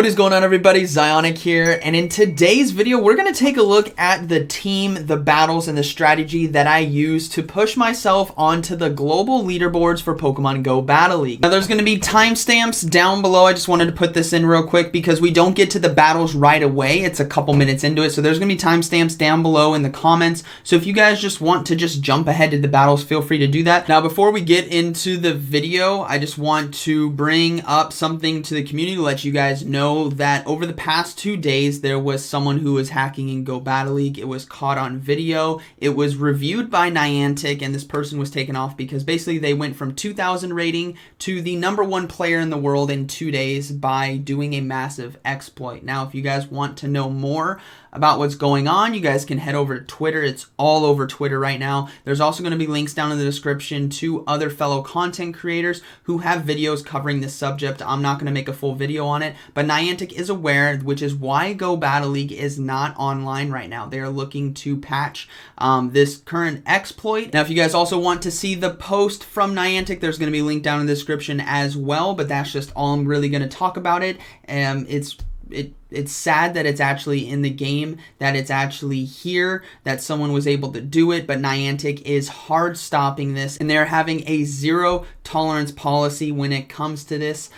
What is going on, everybody? Zyonik here, and in today's video we're going to take a look at the team, the battles, and the strategy that I use to push myself onto the global leaderboards for Pokemon Go Battle League. Now there's going to be timestamps down below. I just wanted to put this in real quick because we don't get to the battles right away. It's a couple minutes into it, so there's going to be timestamps down below in the comments. So if you guys just want to just jump ahead to the battles, feel free to do that. Now before we get into the video, I just want to bring up something to the community to let you guys know that over the past 2 days there was someone who was hacking in Go Battle League. It was caught on video. It was reviewed by Niantic, and this person was taken off because basically they went from 2,000 rating to the #1 player in the world in 2 days by doing a massive exploit. Now if you guys want to know more about what's going on, you guys can head over to Twitter. It's all over Twitter right now. There's also going to be links down in the description to other fellow content creators who have videos covering this subject. I'm not going to make a full video on it, but Niantic is aware, which is why Go Battle League is not online right now. They are looking to patch this current exploit. Now if you guys also want to see the post from Niantic, there's going to be a link down in the description as well, but that's just all I'm really going to talk about it. It's sad that it's actually in the game, that it's actually here, that someone was able to do it, but Niantic is hard stopping this, and they're having a zero tolerance policy when it comes to this.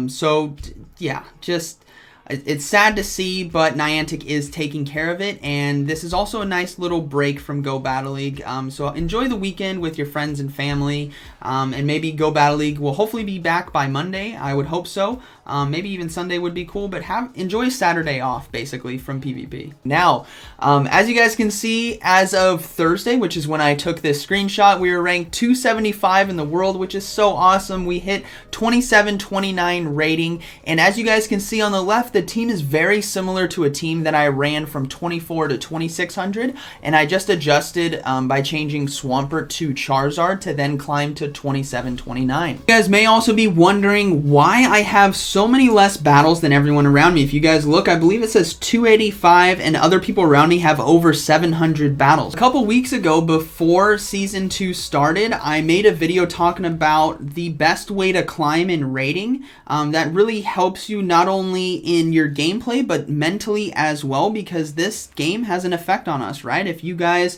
So yeah, just it's sad to see, but Niantic is taking care of it, and this is also a nice little break from Go Battle League. So enjoy the weekend with your friends and family, and maybe Go Battle League will hopefully be back by Monday. I would hope so. Maybe even Sunday would be cool, but enjoy Saturday off, basically, from PvP. Now, as you guys can see, as of Thursday, which is when I took this screenshot, we were ranked 275 in the world, which is so awesome. We hit 2729 rating, and as you guys can see on the left, the team is very similar to a team that I ran from 24 to 2600, and I just adjusted by changing Swampert to Charizard to then climb to 2729. You guys may also be wondering why I have so many less battles than everyone around me. If you guys look, I believe it says 285, and other people around me have over 700 battles. A couple weeks ago, before Season 2 started, I made a video talking about the best way to climb in rating that really helps you not only in your gameplay, but mentally as well, because this game has an effect on us, right? If you guys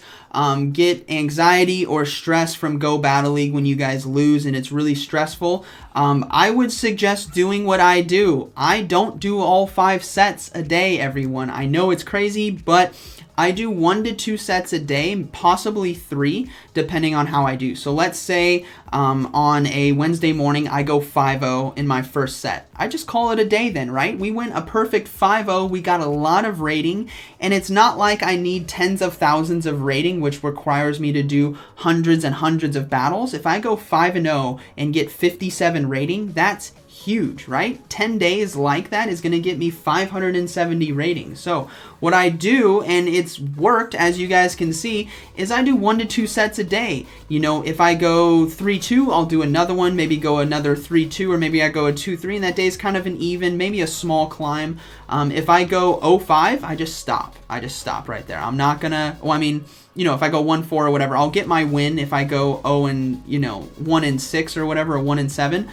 get anxiety or stress from Go Battle League when you guys lose and it's really stressful, I would suggest doing what I do. I don't do all 5 sets a day, everyone. I know it's crazy, but I do 1 to 2 sets a day, possibly 3, depending on how I do. So let's say on a Wednesday morning, I go 5-0 in my first set. I just call it a day then, right? We went a perfect 5-0. We got a lot of rating, and it's not like I need tens of thousands of rating, which requires me to do hundreds and hundreds of battles. If I go 5-0 and get 57 rating, that's huge, right? 10 days like that is going to get me 570 ratings. So what I do, and it's worked, as you guys can see, is I do 1 to 2 sets a day. You know, if I go 3-2, I'll do another one, maybe go another 3-2, or maybe I go a 2-3, and that day's kind of an even, maybe a small climb. If I go 0-5, I just stop. I just stop right there. I'm not gonna, well, I mean, you know, if I go 1-4 or whatever, I'll get my win. If I go 1-6 or whatever, or 1-7,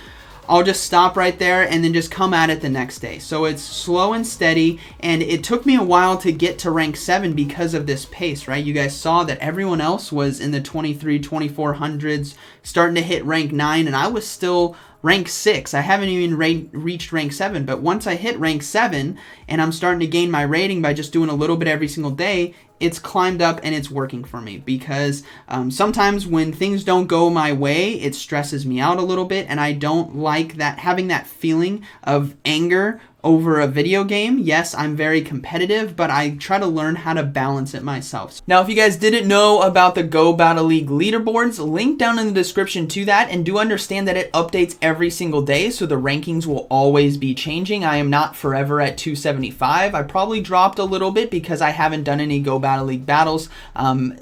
I'll just stop right there and then just come at it the next day. So it's slow and steady, and it took me a while to get to rank 7 because of this pace, right? You guys saw that everyone else was in the 2400s, starting to hit rank 9, and I was still rank 6. I haven't even reached rank 7, but once I hit rank 7 and I'm starting to gain my rating by just doing a little bit every single day, it's climbed up and it's working for me, because sometimes when things don't go my way, it stresses me out a little bit, and I don't like that, having that feeling of anger over a video game. Yes, I'm very competitive, but I try to learn how to balance it myself. Now, if you guys didn't know about the Go Battle League leaderboards, link down in the description to that, and do understand that it updates every single day, so the rankings will always be changing. I am not forever at 275. I probably dropped a little bit because I haven't done any Go Battle League battles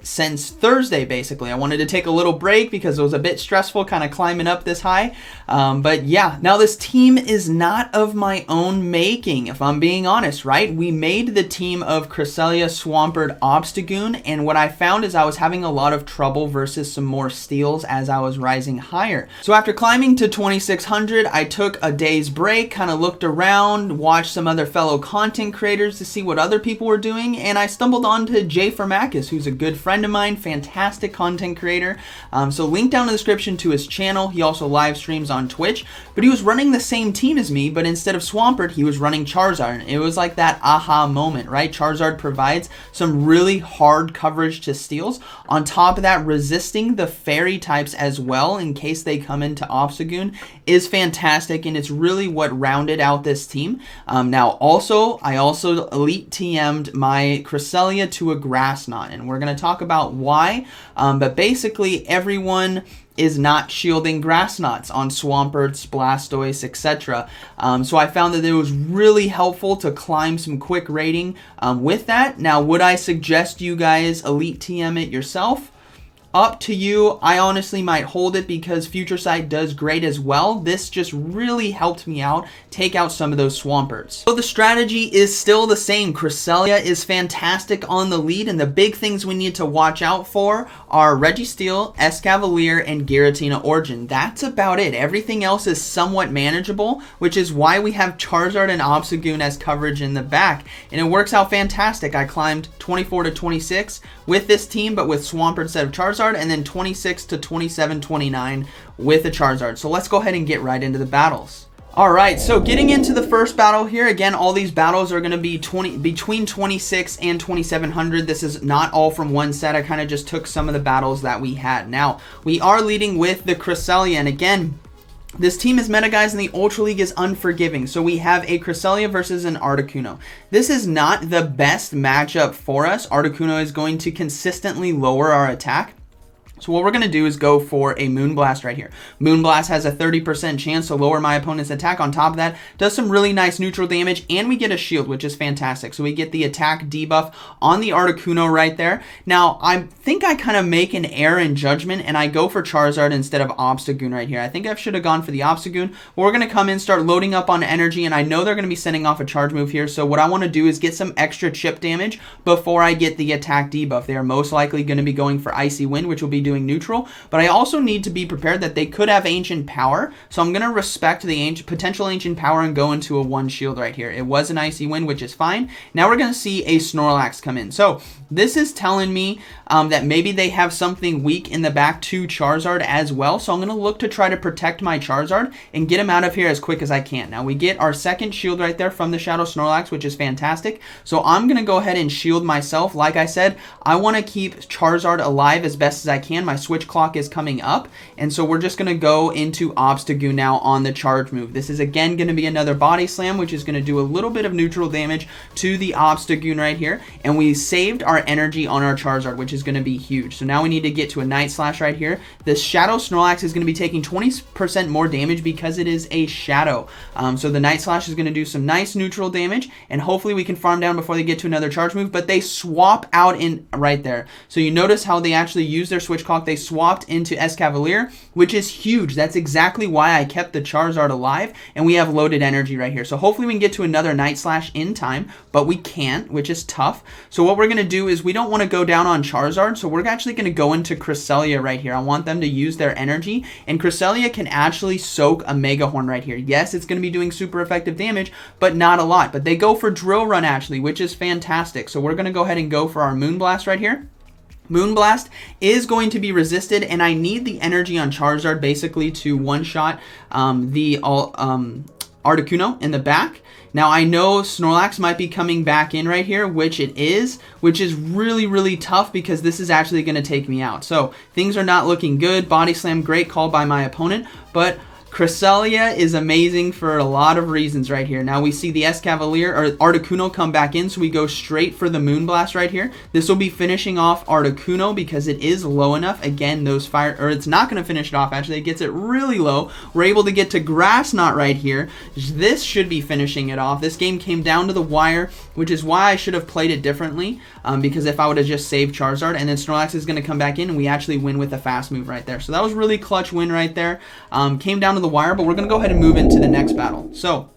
since Thursday, basically. I wanted to take a little break because it was a bit stressful kind of climbing up this high. But yeah, now this team is not of my own making, if I'm being honest, right? We made the team of Cresselia, Swampert, Obstagoon, and what I found is I was having a lot of trouble versus some more steals as I was rising higher. So after climbing to 2600, I took a day's break, kind of looked around, watched some other fellow content creators to see what other people were doing, and I stumbled onto Jfarm, who's a good friend of mine, fantastic content creator. So link down in the description to his channel. He also live streams on Twitch, but he was running the same team as me, but instead of Swampert, he was running Charizard. It was like that aha moment, right? Charizard provides some really hard coverage to steals. On top of that, resisting the fairy types as well in case they come into Obstagoon is fantastic, and it's really what rounded out this team. Now also, I also elite TM'd my Cresselia to a Grass Knot, and we're going to talk about why, but basically everyone is not shielding Grass Knots on Swamperts, Blastoise, etc. So I found that it was really helpful to climb some quick rating with that. Now, would I suggest you guys elite TM it yourself? Up to you. I honestly might hold it because Future Sight does great as well. This just really helped me out, take out some of those Swamperts. So the strategy is still the same. Cresselia is fantastic on the lead, and the big things we need to watch out for are Registeel, Escavalier, and Giratina Origin. That's about it. Everything else is somewhat manageable, which is why we have Charizard and Obstagoon as coverage in the back, and it works out fantastic. I climbed 24 to 26 with this team, but with Swampert instead of Charizard, and then 26 to 27, 29 with a Charizard. So let's go ahead and get right into the battles. Alright, so getting into the first battle here, again, all these battles are going to be between 26 and 2700. This is not all from one set. I kind of just took some of the battles that we had. Now, we are leading with the Cresselia, and again, this team is meta, guys, and the Ultra League is unforgiving. So we have a Cresselia versus an Articuno. This is not the best matchup for us. Articuno is going to consistently lower our attack. So what we're going to do is go for a Moonblast right here. Moonblast has a 30% chance to lower my opponent's attack. On top of that, does some really nice neutral damage, and we get a shield, which is fantastic. So we get the attack debuff on the Articuno right there. Now, I think I kind of make an error in judgment, and I go for Charizard instead of Obstagoon right here. I think I should have gone for the Obstagoon. But we're going to come in, start loading up on energy, and I know they're going to be sending off a charge move here. So what I want to do is get some extra chip damage before I get the attack debuff. They are most likely going to be going for Icy Wind, which will be doing neutral, but I also need to be prepared that they could have ancient power, so I'm going to respect the potential ancient power and go into a one shield right here. It was an Icy Wind, which is fine. Now we're going to see a Snorlax come in. So this is telling me that maybe they have something weak in the back to Charizard as well, so I'm going to look to try to protect my Charizard and get him out of here as quick as I can. Now we get our second shield right there from the Shadow Snorlax, which is fantastic, so I'm going to go ahead and shield myself. Like I said, I want to keep Charizard alive as best as I can. My switch clock is coming up, and so we're just going to go into Obstagoon now on the charge move. This is again going to be another Body Slam, which is going to do a little bit of neutral damage to the Obstagoon right here, and we saved our energy on our Charizard, which is going to be huge. So now we need to get to a Night Slash right here. The Shadow Snorlax is going to be taking 20% more damage because it is a Shadow. So the Night Slash is going to do some nice neutral damage, and hopefully we can farm down before they get to another charge move, but they swap out in right there. So you notice how they actually use their switch clock. They swapped into Escavalier, which is huge. That's exactly why I kept the Charizard alive, and we have loaded energy right here. So hopefully we can get to another Night Slash in time, but we can't, which is tough. So what we're going to do is we don't want to go down on Charizard, so we're actually going to go into Cresselia right here. I want them to use their energy, and Cresselia can actually soak a Mega Horn right here. Yes, it's going to be doing super effective damage, but not a lot. But they go for Drill Run actually, which is fantastic. So we're going to go ahead and go for our Moonblast right here. Moonblast is going to be resisted, and I need the energy on Charizard basically to one-shot the Articuno in the back. Now, I know Snorlax might be coming back in right here, which it is, which is really, really tough because this is actually going to take me out. So things are not looking good. Body Slam, great call by my opponent, but Cresselia is amazing for a lot of reasons right here. Now we see the Escavalier or Articuno come back in, so we go straight for the Moonblast right here. This will be finishing off Articuno because it is low enough. Again, those fire, or it's not going to finish it off. Actually, it gets it really low. We're able to get to Grass Knot right here. This should be finishing it off. This game came down to the wire, which is why I should have played it differently. Because if I would have just saved Charizard, and then Snorlax is going to come back in, and we actually win with a fast move right there. So that was really clutch win right there. Came down to the wire, but we're going to go ahead and move into the next battle. So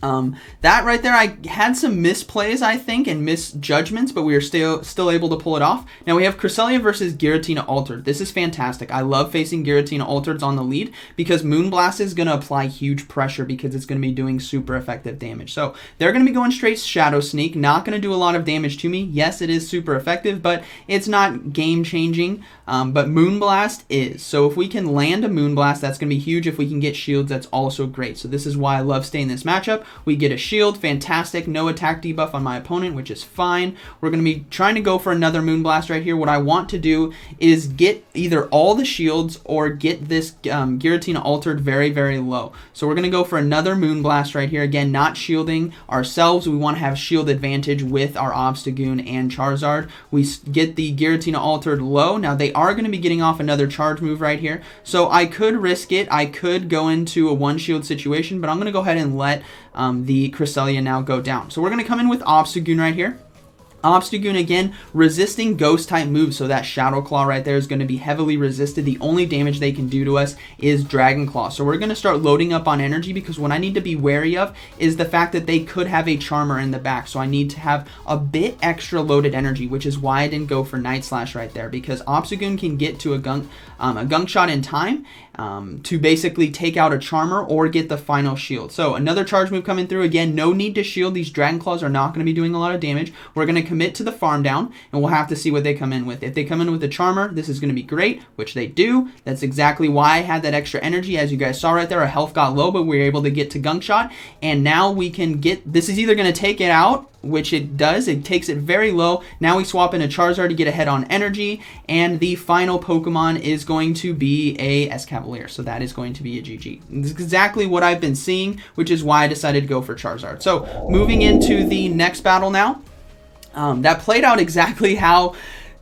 That right there, I had some misplays, I think, and misjudgments, but we are still able to pull it off. Now we have Cresselia versus Giratina Altered. This is fantastic. I love facing Giratina Altereds on the lead because Moonblast is going to apply huge pressure because it's going to be doing super effective damage. So they're going to be going straight Shadow Sneak, not going to do a lot of damage to me. Yes, it is super effective, but it's not game-changing, but Moonblast is. So if we can land a Moonblast, that's going to be huge. If we can get shields, that's also great. So this is why I love staying in this matchup. We get a shield, fantastic, no attack debuff on my opponent, which is fine. We're going to be trying to go for another Moonblast right here. What I want to do is get either all the shields or get this Giratina Altered very, very low. So we're going to go for another Moonblast right here. Again, not shielding ourselves. We want to have shield advantage with our Obstagoon and Charizard. We get the Giratina Altered low. Now they are going to be getting off another charge move right here. So I could risk it. I could go into a one shield situation, but I'm going to go ahead and let the Cresselia now go down. So we're going to come in with Obstagoon right here. Obstagoon, again, resisting ghost-type moves, so that Shadow Claw right there is going to be heavily resisted. The only damage they can do to us is Dragon Claw. So we're going to start loading up on energy because what I need to be wary of is the fact that they could have a Charmer in the back. So I need to have a bit extra loaded energy, which is why I didn't go for Night Slash right there, because Obstagoon can get to a gunk shot in time to basically take out a Charmer or get the final shield. So another charge move coming through. Again, no need to shield. These Dragon Claws are not going to be doing a lot of damage. We're going to commit to the farm down, and we'll have to see what they come in with. If they come in with a Charmer, this is going to be great, which they do. That's exactly why I had that extra energy. As you guys saw right there, our health got low, but we were able to get to Gunk Shot, and now we can get, this is either going to take it out, which it does. It takes it very low. Now we swap in a Charizard to get ahead on energy, and the final Pokemon is going to be a Escavalier, so that is going to be a GG. This is exactly what I've been seeing, which is why I decided to go for Charizard. So moving into the next battle now. That played out exactly how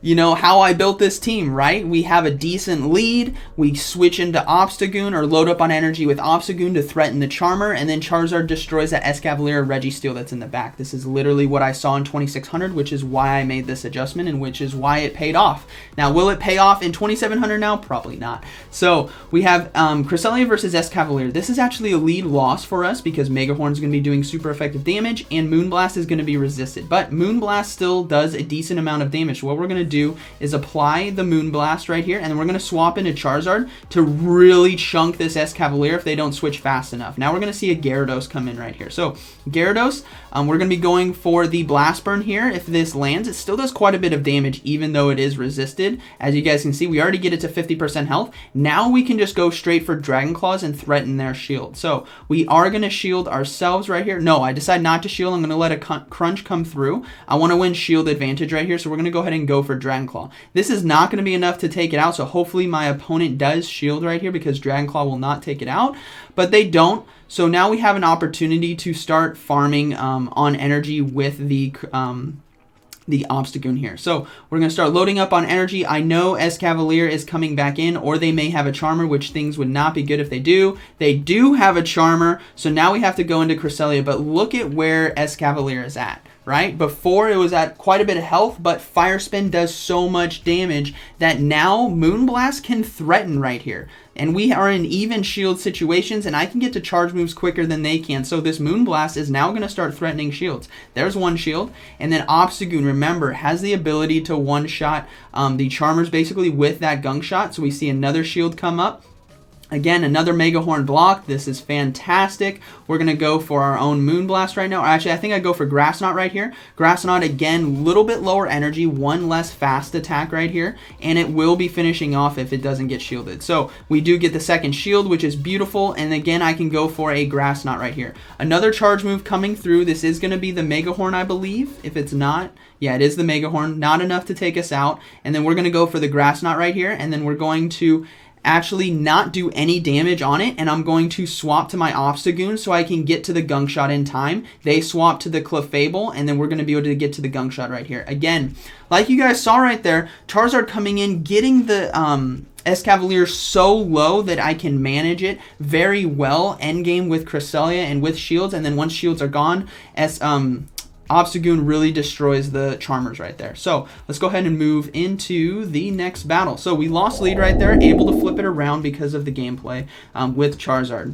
I built this team, right? We have a decent lead. We switch into Obstagoon or load up on energy with Obstagoon to threaten the Charmer, and then Charizard destroys that Escavalier or Registeel that's in the back. This is literally what I saw in 2600, which is why I made this adjustment and which is why it paid off. Now, will it pay off in 2700 now? Probably not. So we have Cresselia versus Escavalier. This is actually a lead loss for us because Megahorn is going to be doing super effective damage and Moonblast is going to be resisted. But Moonblast still does a decent amount of damage. So what we're going to do is apply the Moonblast right here, and then we're going to swap into Charizard to really chunk this Escavalier if they don't switch fast enough. Now we're going to see a Gyarados come in right here. So Gyarados, we're going to be going for the Blast Burn here. If this lands, it still does quite a bit of damage even though it is resisted. As you guys can see, we already get it to 50% health. Now we can just go straight for Dragon Claws and threaten their shield. So we are going to shield ourselves right here. No, I decide not to shield. I'm going to let a crunch come through. I want to win shield advantage right here, so we're going to go ahead and go for Dragon Claw. This is not going to be enough to take it out, so hopefully my opponent does shield right here because Dragon Claw will not take it out, but they don't. So now we have an opportunity to start farming on energy with the Obstagoon here. So we're going to start loading up on energy. I know Escavalier is coming back in, or they may have a Charmer, which things would not be good if they do. They do have a Charmer, so now we have to go into Cresselia, but look at where Escavalier is at. Right? Before it was at quite a bit of health, but Fire Spin does so much damage that now Moonblast can threaten right here. And we are in even shield situations, and I can get to charge moves quicker than they can. So this Moonblast is now going to start threatening shields. There's one shield. And then Obstagoon, remember, has the ability to one-shot the Charmers basically with that Gunk Shot. So we see another shield come up. Again, another Megahorn block. This is fantastic. We're going to go for our own Moonblast right now. Actually, I think I go for Grass Knot right here. Grass Knot, again, a little bit lower energy, one less fast attack right here, and it will be finishing off if it doesn't get shielded. So we do get the second shield, which is beautiful, and again, I can go for a Grass Knot right here. Another charge move coming through. This is going to be the Megahorn, I believe. If it's not, yeah, it is the Megahorn. Not enough to take us out, and then we're going to go for the Grass Knot right here, and then we're going to actually not do any damage on it, and I'm going to swap to my Obstagoon so I can get to the Gunk Shot in time. They swap to the Clefable, and then we're going to be able to get to the Gunk Shot right here. Again, like you guys saw right there, Charizard coming in, getting the Escavalier so low that I can manage it very well endgame with Cresselia and with shields, and then once shields are gone, Obstagoon really destroys the Charmers right there. So let's go ahead and move into the next battle. So we lost lead right there, able to flip it around because of the gameplay with Charizard.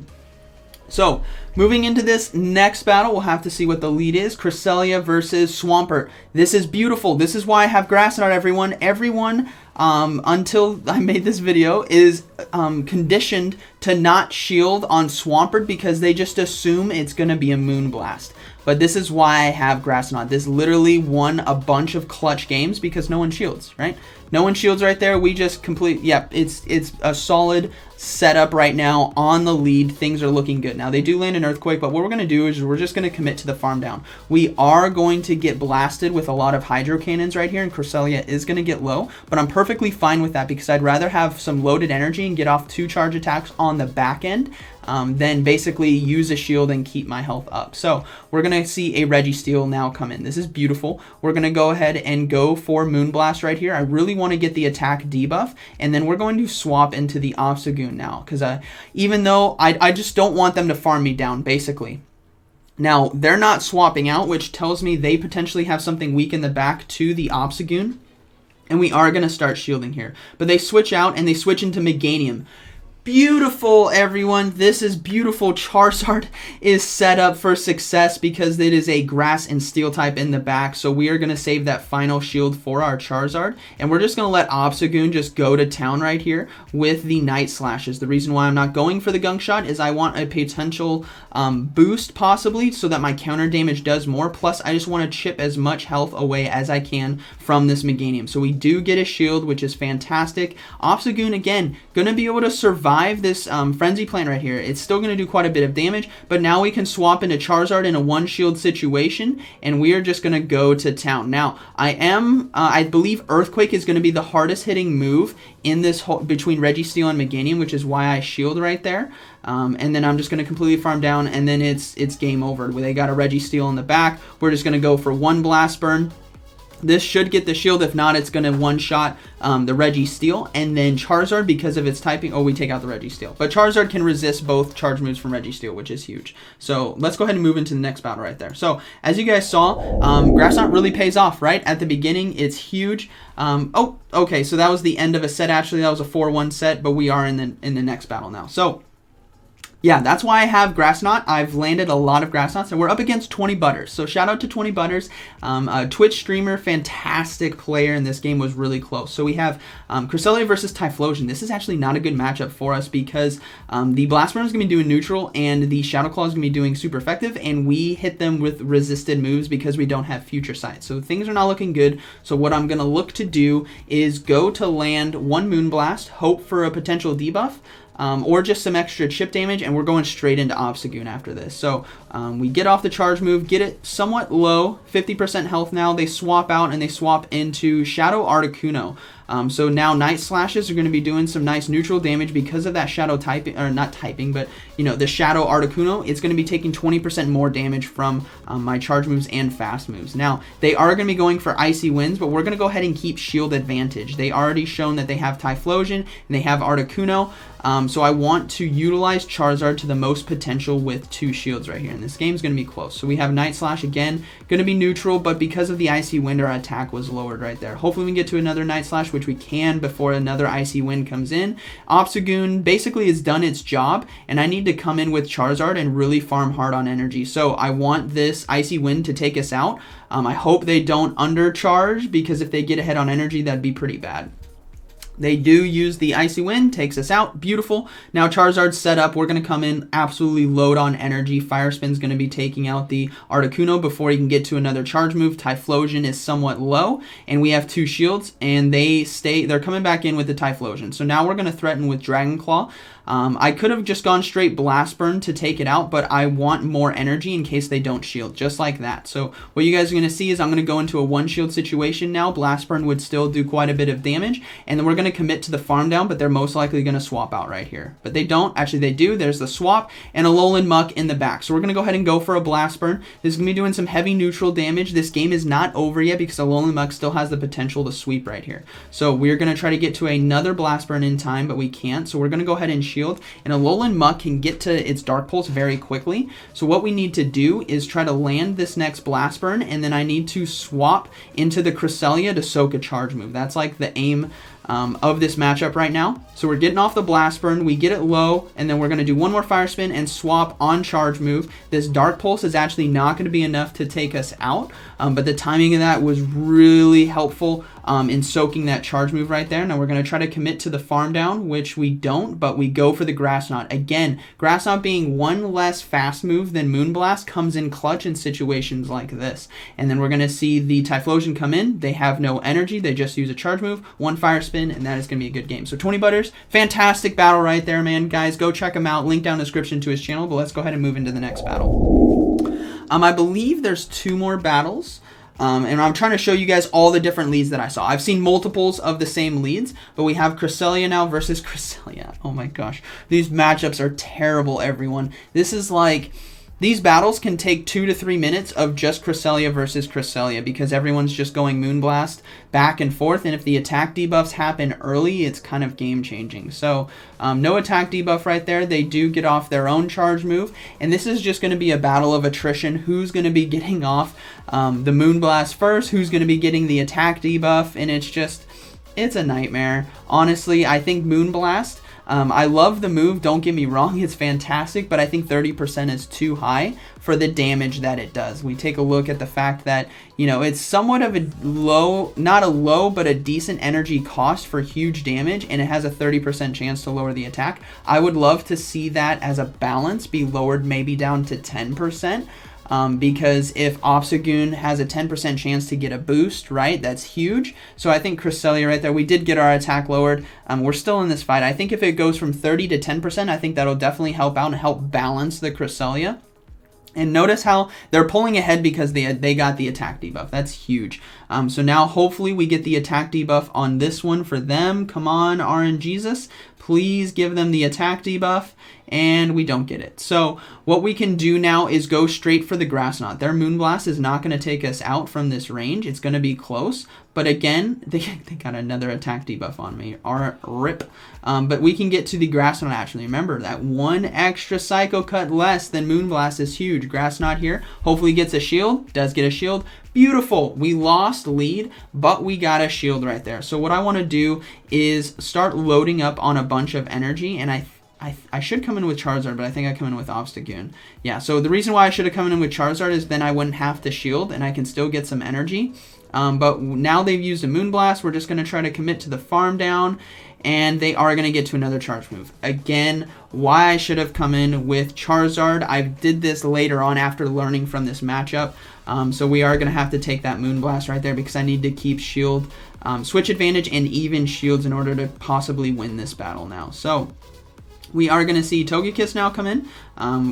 So, moving into this next battle, we'll have to see what the lead is. Cresselia versus Swampert. This is beautiful. This is why I have Grass Knot, everyone. Everyone, until I made this video, is conditioned to not shield on Swampert because they just assume it's going to be a Moonblast. But this is why I have Grass Knot. This literally won a bunch of clutch games because no one shields, right? No one shields right there. We just complete, yep, it's a solid setup right now on the lead. Things are looking good. Now, they do land an Earthquake, but what we're going to do is we're just going to commit to the farm down. We are going to get blasted with a lot of Hydro Cannons right here, and Cresselia is going to get low, but I'm perfectly fine with that because I'd rather have some loaded energy and get off 2 charge attacks on the back end than basically use a shield and keep my health up. So we're going to see a Registeel now come in. This is beautiful. We're going to go ahead and go for Moonblast right here. I really want to get the attack debuff, and then we're going to swap into the Obstagoon now because even though I just don't want them to farm me down, basically. Now, they're not swapping out, which tells me they potentially have something weak in the back to the Obstagoon, and we are going to start shielding here. But they switch out, and they switch into Meganium. Beautiful, everyone. This is beautiful. Charizard is set up for success because it is a grass and steel type in the back. So we are going to save that final shield for our Charizard. And we're just going to let Obstagoon just go to town right here with the Night Slashes. The reason why I'm not going for the Gunk Shot is I want a potential boost possibly so that my counter damage does more. Plus, I just want to chip as much health away as I can from this Meganium. So we do get a shield, which is fantastic. Obstagoon, again, going to be able to survive this Frenzy Plant right here. It's still going to do quite a bit of damage, but now we can swap into Charizard in a 1-shield situation, and we are just going to go to town. Now, I believe Earthquake is going to be the hardest hitting move in this between Registeel and Meganium, which is why I shield right there. And then I'm just going to completely farm down, and then it's game over. They got a Registeel in the back. We're just going to go for 1 Blast Burn. This should get the shield. If not, it's going to one-shot the Registeel. And then Charizard, because of its typing... Oh, we take out the Registeel. But Charizard can resist both charge moves from Registeel, which is huge. So let's go ahead and move into the next battle right there. So as you guys saw, Grass Knot really pays off, right? At the beginning, it's huge. Oh, okay, so that was the end of a set. Actually, that was a 4-1 set, but we are in the next battle now. So... yeah, that's why I have Grass Knot. I've landed a lot of Grass Knots, and we're up against 20 Butters. So shout out to 20 Butters, a Twitch streamer, fantastic player, and this game was really close. So we have Cresselia versus Typhlosion. This is actually not a good matchup for us because the Blast Burner is going to be doing neutral, and the Shadow Claw is going to be doing super effective, and we hit them with resisted moves because we don't have Future Sight. So things are not looking good. So what I'm going to look to do is go to land 1 Moonblast, hope for a potential debuff, or just some extra chip damage, and we're going straight into Obstagoon after this. So we get off the charge move, get it somewhat low, 50% health now. They swap out, and they swap into Shadow Articuno. So now Night Slashes are going to be doing some nice neutral damage because of that Shadow typing, or not typing, but you know, the Shadow Articuno. It's going to be taking 20% more damage from my charge moves and fast moves. Now, they are going to be going for Icy Winds, but we're going to go ahead and keep shield advantage. They already shown that they have Typhlosion, and they have Articuno. So I want to utilize Charizard to the most potential with 2 shields right here. And this game's going to be close. So we have Night Slash again, going to be neutral, but because of the Icy Wind, our attack was lowered right there. Hopefully we can get to another Night Slash, which we can before another Icy Wind comes in. Obstagoon basically has done its job, and I need to come in with Charizard and really farm hard on energy. So I want this Icy Wind to take us out. I hope they don't undercharge, because if they get ahead on energy, that'd be pretty bad. They do use the Icy Wind, takes us out. Beautiful. Now Charizard's set up. We're going to come in, absolutely load on energy. Fire Spin's going to be taking out the Articuno before he can get to another charge move. Typhlosion is somewhat low, and we have 2 shields, and they're coming back in with the Typhlosion. So now we're going to threaten with Dragon Claw. I could have just gone straight Blast Burn to take it out, but I want more energy in case they don't shield, just like that. So what you guys are going to see is I'm going to go into a 1-shield situation now. Blast Burn would still do quite a bit of damage, and then we're going to commit to the farm down, but they're most likely going to swap out right here. But they don't. Actually, they do. There's the swap, and a Alolan Muck in the back. So we're going to go ahead and go for a Blast Burn. This is going to be doing some heavy neutral damage. This game is not over yet because Alolan Muck still has the potential to sweep right here. So we're going to try to get to another Blast Burn in time, but we can't. So we're going to go ahead and shield, and Alolan Muck can get to its Dark Pulse very quickly. So what we need to do is try to land this next Blast Burn, and then I need to swap into the Cresselia to soak a charge move. That's like the aim of this matchup right now. So we're getting off the Blast Burn, we get it low, and then we're going to do one more Fire Spin and swap on Charge Move. This Dark Pulse is actually not going to be enough to take us out, but the timing of that was really helpful in soaking that Charge Move right there. Now we're going to try to commit to the Farm Down, which we don't, but we go for the Grass Knot. Again, Grass Knot being one less fast move than Moonblast comes in clutch in situations like this. And then we're going to see the Typhlosion come in. They have no energy. They just use a Charge Move, one Fire Spin, and that is going to be a good game. So 20 Butters, fantastic battle right there, man. Guys, go check him out. Link down in the description to his channel, but let's go ahead and move into the next battle. I believe there's 2 more battles. And I'm trying to show you guys all the different leads that I saw. I've seen multiples of the same leads, but we have Cresselia now versus Cresselia. Oh my gosh. These matchups are terrible, everyone. This is like... These battles can take 2 to 3 minutes of just Cresselia versus Cresselia because everyone's just going Moonblast back and forth, and if the attack debuffs happen early, it's kind of game-changing. So, no attack debuff right there. They do get off their own Charge Move, and this is just going to be a battle of attrition. Who's going to be getting off the Moonblast first? Who's going to be getting the attack debuff? And it's a nightmare. Honestly, I think Moonblast... I love the move, don't get me wrong, it's fantastic, but I think 30% is too high for the damage that it does. We take a look at the fact that, you know, it's somewhat of a low, not a low, but a decent energy cost for huge damage, and it has a 30% chance to lower the attack. I would love to see that as a balance be lowered maybe down to 10%. Because if Obstagoon has a 10% chance to get a boost, right, that's huge. So I think Cresselia right there, we did get our attack lowered. We're still in this fight. I think if it goes from 30 to 10%, I think that'll definitely help out and help balance the Cresselia. And notice how they're pulling ahead because they got the attack debuff. That's huge. So now hopefully we get the attack debuff on this one for them. Come on, RNGesus. Please give them the attack debuff. And we don't get it. So what we can do now is go straight for the Grass Knot. Their Moonblast is not going to take us out from this range. It's going to be close. But again, they got another attack debuff on me. RIP. But we can get to the Grass Knot actually. Remember, that one extra Psycho Cut less than Moonblast is huge. Grass Knot here. Hopefully gets a shield. Does get a shield. Beautiful. We lost lead, but we got a shield right there. So what I want to do is start loading up on a bunch of energy, and I should come in with Charizard, but I think I come in with Obstagoon. Yeah, so the reason why I should have come in with Charizard is then I wouldn't have to shield, and I can still get some energy. But now they've used a Moonblast, we're just going to try to commit to the Farm Down, and they are going to get to another Charge Move. Again, why I should have come in with Charizard. I did this later on after learning from this matchup. So we are going to have to take that Moonblast right there because I need to keep shield, switch advantage, and even shields in order to possibly win this battle now. So we are going to see Togekiss now come in,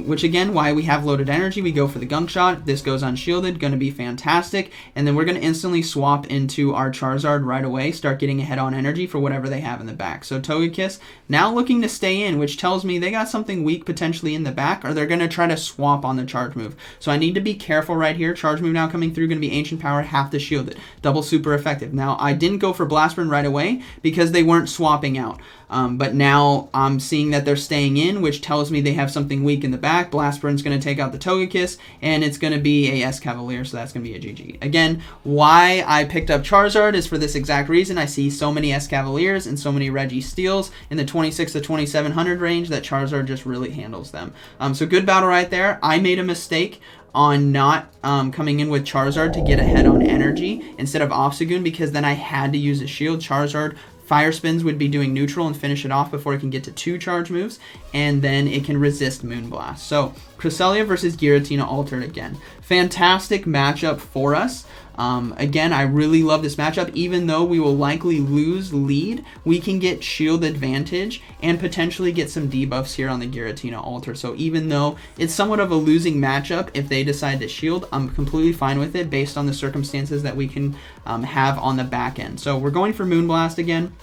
which again, why we have loaded energy, we go for the Gunk Shot. This goes unshielded, going to be fantastic. And then we're going to instantly swap into our Charizard right away, start getting ahead on energy for whatever they have in the back. So Togekiss now looking to stay in, which tells me they got something weak potentially in the back, or they're going to try to swap on the Charge Move. So I need to be careful right here. Charge Move now coming through, going to be Ancient Power, have to shield it. Double super effective. Now, I didn't go for Blast Burn right away because they weren't swapping out. But now I'm seeing that they're staying in, which tells me they have something weak in the back. Blast Burn's going to take out the Togekiss, and it's going to be a Escavalier, so that's going to be a GG. Again, why I picked up Charizard is for this exact reason. I see so many Escavaliers and so many Registeels in the 26 to 2700 range that Charizard just really handles them. So good battle right there. I made a mistake on not coming in with Charizard to get ahead on energy instead of Obstagoon, because then I had to use a shield. Charizard Fire Spins would be doing neutral and finish it off before it can get to 2 charge moves, and then it can resist Moonblast. So Cresselia versus Giratina altered again. Fantastic matchup for us. Again, I really love this matchup. Even though we will likely lose lead, we can get shield advantage and potentially get some debuffs here on the Giratina alter. So even though it's somewhat of a losing matchup, if they decide to shield, I'm completely fine with it based on the circumstances that we can have on the back end. So we're going for Moonblast again.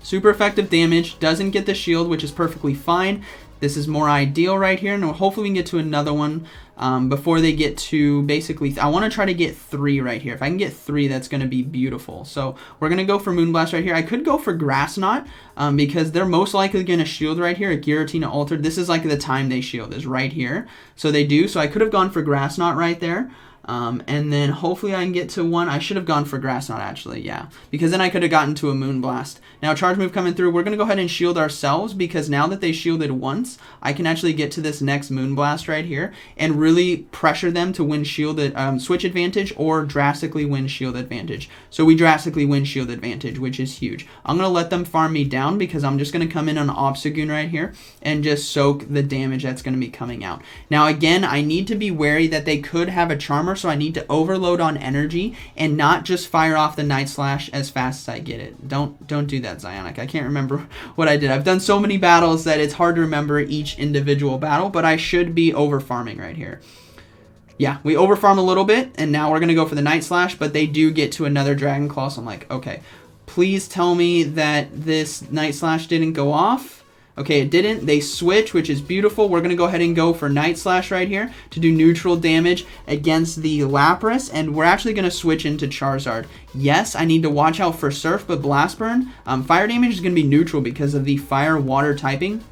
Super effective damage, doesn't get the shield, which is perfectly fine. This is more ideal right here, and hopefully we can get to another one before they get to basically... I want to try to get 3 right here. If I can get 3, that's going to be beautiful. So we're going to go for Moonblast right here. I could go for Grass Knot because they're most likely going to shield right here at Giratina Altered. This is like the time they shield is right here. So they do. So I could have gone for Grass Knot right there. And then hopefully I can get to one. I should have gone for Grass Knot actually, yeah. Because then I could have gotten to a Moonblast. Now charge move coming through. We're going to go ahead and shield ourselves because now that they shielded once, I can actually get to this next Moonblast right here and really pressure them to win shielded switch advantage or drastically win shield advantage. So we drastically win shield advantage, which is huge. I'm going to let them farm me down because I'm just going to come in on Obstagoon right here and just soak the damage that's going to be coming out. Now again, I need to be wary that they could have a Charmer, so I need to overload on energy and not just fire off the Night Slash as fast as I get it. Don't do that, Zyonik. I can't remember what I did. I've done so many battles that it's hard to remember each individual battle, but I should be over farming right here. Yeah, we over farm a little bit, and now we're going to go for the Night Slash, but they do get to another Dragon Claw, so I'm like, okay, please tell me that this Night Slash didn't go off. Okay, it didn't. They switch, which is beautiful. We're going to go ahead and go for Night Slash right here to do neutral damage against the Lapras, and we're actually going to switch into Charizard. Yes, I need to watch out for Surf, but Blast Burn, fire damage is going to be neutral because of the fire-water typing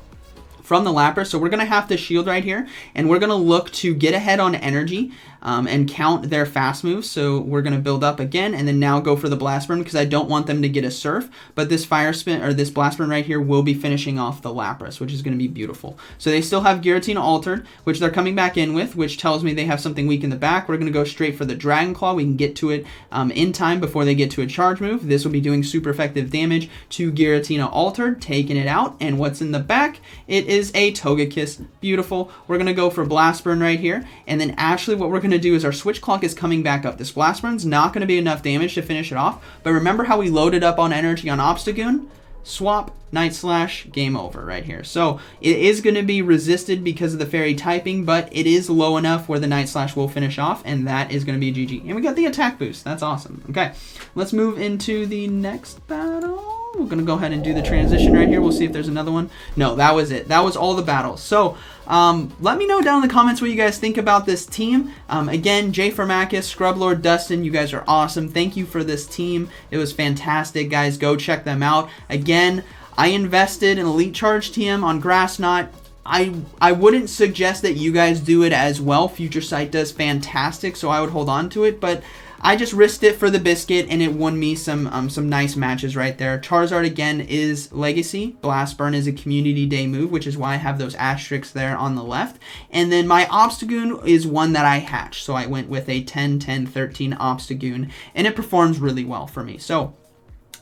from the Lapras, so we're going to have to shield right here, and we're going to look to get ahead on energy and count their fast moves. So we're going to build up again and then now go for the Blast Burn because I don't want them to get a Surf, but this Fire Spin or this Blast Burn right here will be finishing off the Lapras, which is going to be beautiful. So they still have Giratina Altered, which they're coming back in with, which tells me they have something weak in the back. We're going to go straight for the Dragon Claw. We can get to it in time before they get to a charge move. This will be doing super effective damage to Giratina Altered, taking it out. And what's in the back? It is a Togekiss. Beautiful. We're going to go for Blast Burn right here. And then actually what we're going to do is our switch clock is coming back up. This Blast Burn's not going to be enough damage to finish it off. But remember how we loaded up on energy on Obstagoon? Swap, Night Slash, game over right here. So it is going to be resisted because of the fairy typing, but it is low enough where the Night Slash will finish off, and that is going to be a GG. And we got the attack boost. That's awesome. Okay, let's move into the next battle. We're going to go ahead and do the transition right here. We'll see if there's another one. No, that was it. That was all the battles. So let me know down in the comments what you guys think about this team. Again, Jfarm, Scrublord, Dustin, you guys are awesome. Thank you for this team. It was fantastic, guys. Go check them out. Again, I invested in Elite Charge TM on Grass Knot. I wouldn't suggest that you guys do it as well. Future Sight does fantastic, so I would hold on to it, but I just risked it for the biscuit, and it won me some nice matches right there. Charizard, again, is Legacy. Blast Burn is a Community Day move, which is why I have those asterisks there on the left. And then my Obstagoon is one that I hatched, so I went with a 10-10-13 Obstagoon, and it performs really well for me. So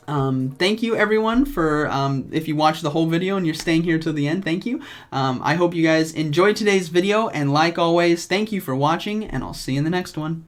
thank you everyone for if you watched the whole video and you're staying here till the end, thank you. I hope you guys enjoyed today's video, and like always, thank you for watching, and I'll see you in the next one.